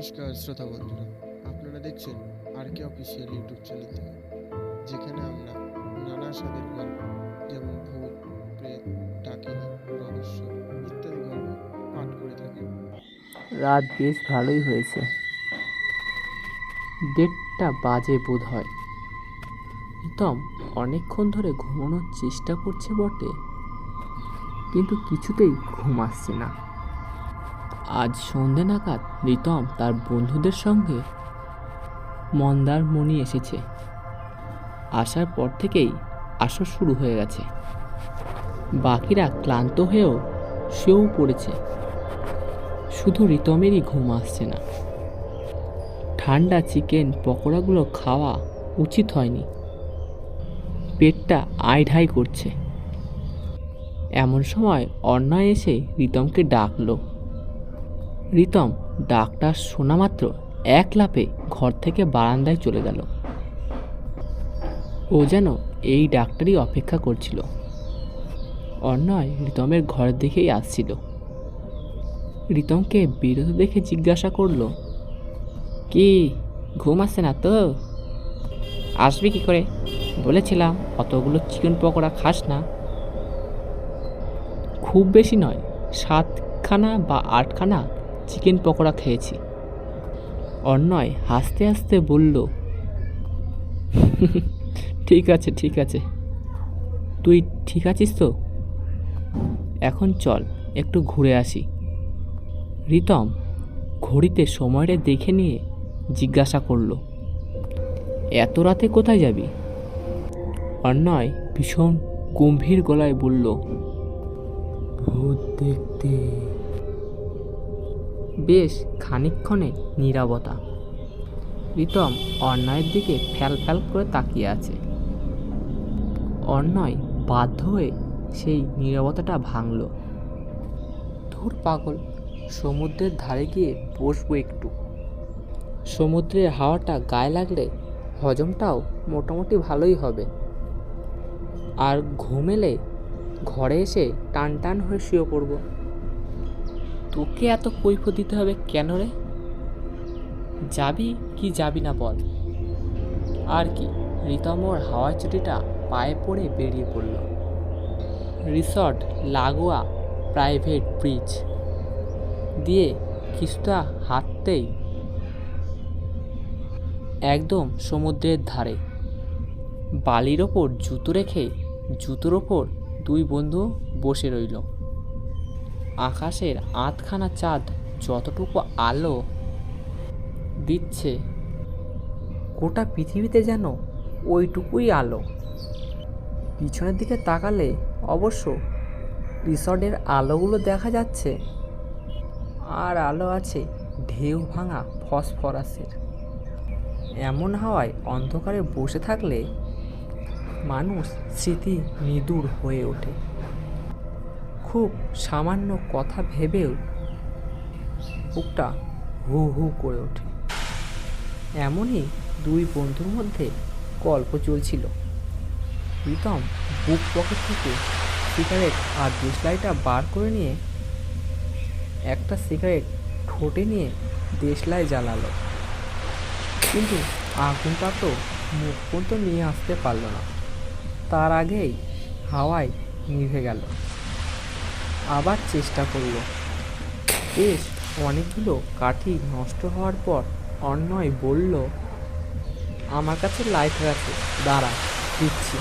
নমস্কার শ্রোতা বন্ধুরা, আপনারা দেখছেন আর কে অফিসিয়াল ইউটিউব চ্যানেল থেকে, যেখানে আমরা নানা স্বাদের গল্প যেমন ভূত, প্রেত, ডাকিনী, রহস্য ইত্যাদি গল্প পাঠ করে থাকি। রাত বেশ ভালোই হয়েছে। 1:30 বাজে বোধ হয়। প্রীতম অনেকক্ষণ ধরে ঘুমানোর চেষ্টা করছে বটে, কিন্তু কিছুতেই ঘুম আসছে না। আজ সন্ধে নাগাদ প্রীতম তার বন্ধুদের সঙ্গে মন্দারমণি এসেছে। আসার পর থেকেই আসর শুরু হয়ে গেছে। বাকিরা ক্লান্ত হয়েও শুয়েও পড়েছে, শুধু প্রীতমেরই ঘুম আসছে না। ঠান্ডা চিকেন পকোড়াগুলো খাওয়া উচিত হয়নি, পেটটা আইঢাই করছে। এমন সময় অর্ণয় এসে প্রীতমকে ডাকলো। প্রীতম ডাকটা শোনা মাত্র এক লাফে ঘর থেকে বারান্দায় চলে গেল। ও যেন এই ডাকটারই অপেক্ষা করছিল। অর্ণয় প্রীতমের ঘরের দিকেই আসছিল। প্রীতমকে বেরোতে দেখে জিজ্ঞাসা করলো, কি ঘুম আসছে না তো? আসবি কি করে? বলেছিলাম অতগুলো চিকেন পকোড়া খাস না। খুব বেশি নয়, 7খানা বা 8খানা চিকেন পকোড়া খেয়েছি। অর্ণয় হাসতে হাসতে বলল, ঠিক আছে ঠিক আছে, তুই ঠিক আছিস তো? এখন চল একটু ঘুরে আসি। প্রীতম ঘড়িতে সময়টা দেখে নিয়ে জিজ্ঞাসা করলো, এত রাতে কোথায় যাবি? অর্ণয় ভীষণ গম্ভীর গলায় বলল, ভূত দেখতে। বেশ খানিকক্ষণে নীরবতা। প্রীতম অর্ণয়ের দিকে ফ্যাল ফ্যাল করে তাকিয়ে আছে। অর্ণয় বাধ্য হয়ে সেই নীরবতাটা ভাঙল। ধুর পাগল, সমুদ্রের ধারে গিয়ে বসবো একটু। সমুদ্রের হাওয়াটা গায়ে লাগলে হজমটাও মোটামুটি ভালোই হবে। আর ঘুম এলে ঘরে এসে টান টান হয়ে শুয়ে পড়ব। তোকে এত কৈফিয়ত দিতে হবে কেন রে? যাবি কি যাবি না বল। আর কি, প্রীতম ওর হাওয়ার চটিটা পায়ে পড়ে বেরিয়ে পড়ল। রিসর্ট লাগোয়া প্রাইভেট ব্রিজ দিয়ে কিছুটা হাঁটতেই একদম সমুদ্রের ধারে। বালির ওপর জুতো রেখে জুতোর ওপর দুই বন্ধু বসে রইল। আকাশের আধখানা চাঁদ যতটুকু আলো দিচ্ছে, গোটা পৃথিবীতে যেন ওইটুকুই আলো। পিছনের দিকে তাকালে অবশ্য রিসর্টের আলোগুলো দেখা যাচ্ছে, আর আলো আছে ঢেউ ভাঙা ফসফরাসের। এমন হাওয়ায় অন্ধকারে বসে থাকলে মানুষ স্মৃতি নিদূর হয়ে ওঠে। খুব সামান্য কথা ভেবেও বুকটা হু হু করে ওঠে। এমনই দুই বন্ধুর মধ্যে গল্প চলছিল। প্রীতম বুক পকেট থেকে সিগারেট আর দেশলাইটা বার করে নিয়ে একটা সিগারেট ঠোঁটে নিয়ে দেশলাই জ্বালালো, কিন্তু আগুনটা তো মুখ পর্যন্ত নিয়ে আসতে পারল না। তার আগেই হাওয়ায় নিভে গেল। আবার চেষ্টা করল। বেশ অনেকগুলো কাঠি নষ্ট হওয়ার পর অর্ণয় বলল, আমার কাছে লাইটার আছে, দাঁড়া দিচ্ছি।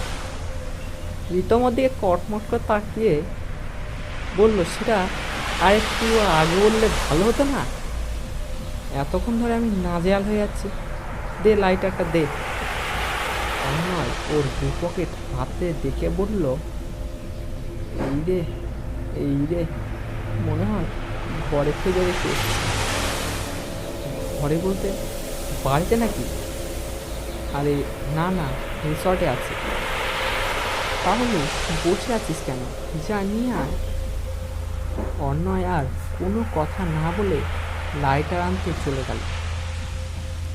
প্রীতমের দিকে কটমট করে তাকিয়ে বলল, সেটা আর একটু আগে বললে ভালো হতো না? এতক্ষণ ধরে আমি নাজেহাল হয়ে যাচ্ছি, দে লাইটারটা দে। অর্ণয় ওর দু পকেট হাতে দেখে বলল, এই রে মনে হয় ঘরে ফিরে রেখে। ঘরে বলতে বাড়িতে নাকি? আরে না না, রিসর্টে আছে। তাহলে বসে আছিস কেন, যা নিয়ে আয়। অর্ণয় আর কোনো কথা না বলে লাইটার আনতে চলে গেল।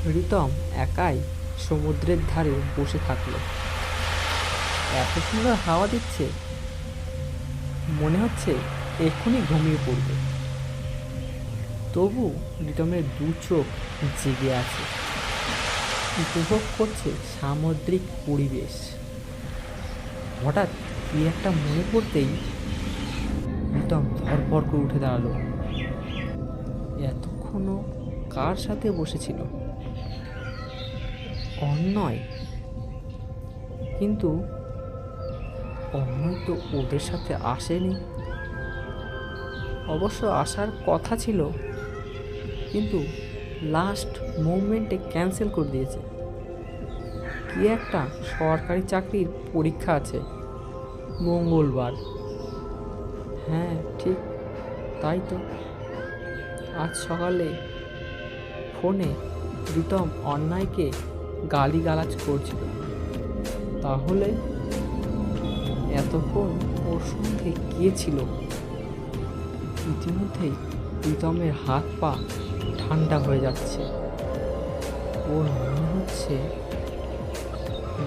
প্রীতম একাই সমুদ্রের ধারে বসে থাকলো। এত সুন্দর হাওয়া দিচ্ছে, মনে হচ্ছে এক্ষুনি ঘুমিয়ে পড়বে। তবু রিতমের দু চোখ জেগে আছে, উপভোগ করছে সামুদ্রিক পরিবেশ। হঠাৎ কি একটা মনে পড়তেই রিতম ধরপড় করে উঠে দাঁড়ালো। এতক্ষণও কার সাথে বসেছিল? অন্যয়। কিন্তু অন্যয় তো ওদের সাথে আসেনি। অবশ্য আসার কথা ছিল, কিন্তু লাস্ট মোমেন্টে ক্যান্সেল করে দিয়েছে। কি একটা সরকারি চাকরির পরীক্ষা আছে মঙ্গলবার। হ্যাঁ ঠিক তাই তো। আজ সকালে ফোনে রিতম অন্যায়কে গালিগালাজ করছিল। তাহলে এতক্ষণ ওর সঙ্গে গিয়েছিল। ইতিমধ্যেই রিতমের হাত পা ঠান্ডা হয়ে যাচ্ছে। ওর মনে হচ্ছে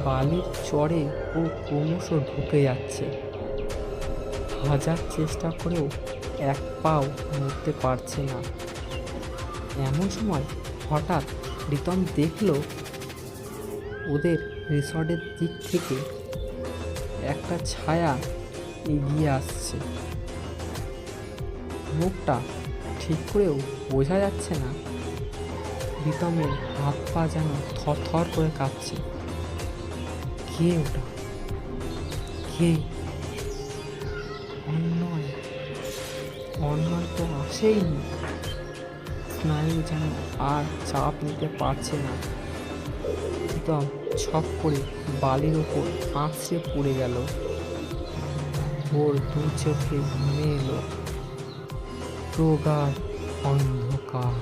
বালির চরে ও ক্রমশ ঢুকে যাচ্ছে। হাজার চেষ্টা করেও এক পাও নড়তে পারছে না। এমন সময় হঠাৎ রিতম দেখল ওদের রিসর্টের দিক থেকে একটা ছায়া এগিয়ে আসছে। মুখটা ঠিক করেও বোঝা যাচ্ছে না। রিতমের হাত পা যেন থরথর করে কাঁপছে। কে ওটা? কে? অন্যয়। অন্যয় তো আসেইনি। স্নায়ু যেন আর চাপ নিতে পারছে না। রিতম ছপ করে বালির ওপর আছড়ে পড়ে গেল। ওর দু চোখে নেমে এলো প্রগাঢ় অন্ধকার।